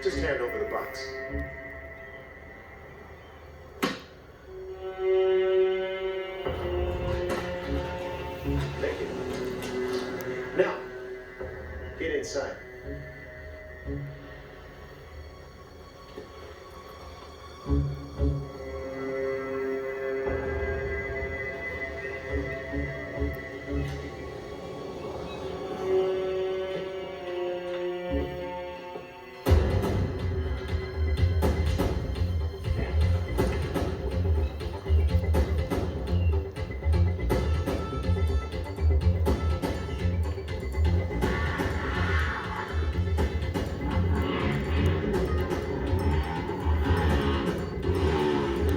Just hand over the box. Thank you. Now, get inside.